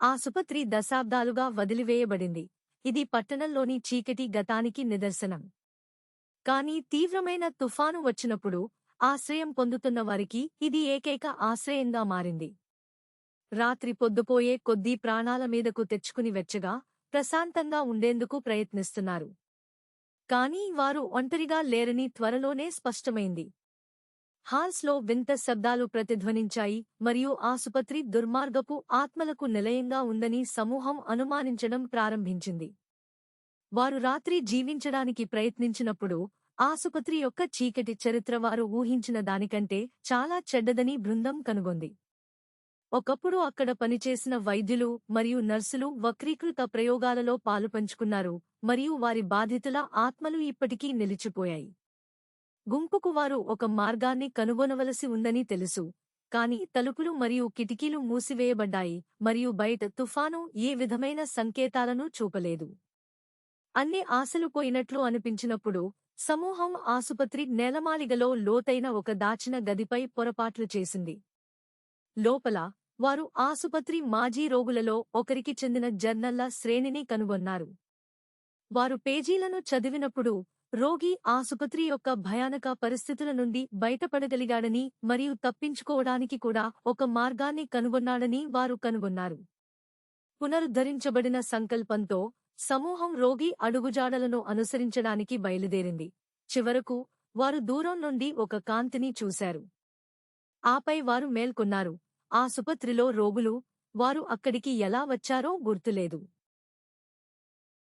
ఆసుపత్రి దశాబ్దాలుగా వదిలివేయబడింది. ఇది పట్టణంలోని చీకటి గతానికి నిదర్శనం. కానీ తీవ్రమైన తుఫాను వచ్చినప్పుడు ఆశ్రయం పొందుతున్న వారికి ఇది ఏకైక ఆశ్రయంగా మారింది. రాత్రి పొద్దుపోయే కొద్దీ ప్రాణాల మీదకు తెచ్చుకుని వెచ్చగా, ప్రశాంతంగా ఉండేందుకు ప్రయత్నిస్తున్నారు. కానీ వారు ఒంటరిగా లేరని త్వరలోనే స్పష్టమైంది. హాల్స్లో వింత శబ్దాలు ప్రతిధ్వనించాయి మరియు ఆసుపత్రి దుర్మార్గపు ఆత్మలకు నిలయంగా ఉందని సమూహం అనుమానించడం ప్రారంభించింది. వారు రాత్రి జీవించడానికి ప్రయత్నించినప్పుడు ఆసుపత్రి యొక్క చీకటి చరిత్ర వారు ఊహించిన దానికంటే చాలా చెడ్డదని బృందం కనుగొంది. ఒకప్పుడు అక్కడ పనిచేసిన వైద్యులు మరియు నర్సులు వక్రీకృత ప్రయోగాలలో పాలుపంచుకున్నారు మరియు వారి బాధితుల ఆత్మలు ఇప్పటికీ నిలిచిపోయాయి. గుంపుకు వారు ఒక మార్గాన్ని కనుగొనవలసి ఉందని తెలుసు, కాని తలుపులు మరియు కిటికీలు మూసివేయబడ్డాయి మరియు బయట తుఫాను ఏ విధమైన సంకేతాలను చూపలేదు. అన్ని ఆశలు పోయినట్లు అనిపించినప్పుడు సమూహం ఆసుపత్రి నేలమాళిగలో లోతైన ఒక దాచిన గదిపై పొరపాట్లు చేసింది. లోపల వారు ఆసుపత్రి మాజీ రోగులలో ఒకరికి చెందిన జర్నళ్ల శ్రేణిని కనుగొన్నారు. వారు పేజీలను చదివినప్పుడు రోగి ఆసుపత్రి యొక్క భయానక పరిస్థితుల నుండి బయటపడగలిగాడని మరియు తప్పించుకోవడానికి కూడా ఒక మార్గాన్ని కనుగొన్నాడని వారు కనుగొన్నారు. పునరుద్ధరించబడిన సంకల్పంతో సమూహం రోగి అడుగుజాడలను అనుసరించడానికి బయలుదేరింది. చివరకు వారు దూరం నుండి ఒక కాంతిని చూశారు. ఆపై వారు మేల్కొన్నారు. ఆసుపత్రిలో రోగులు, వారు అక్కడికి ఎలా వచ్చారో గుర్తులేదు.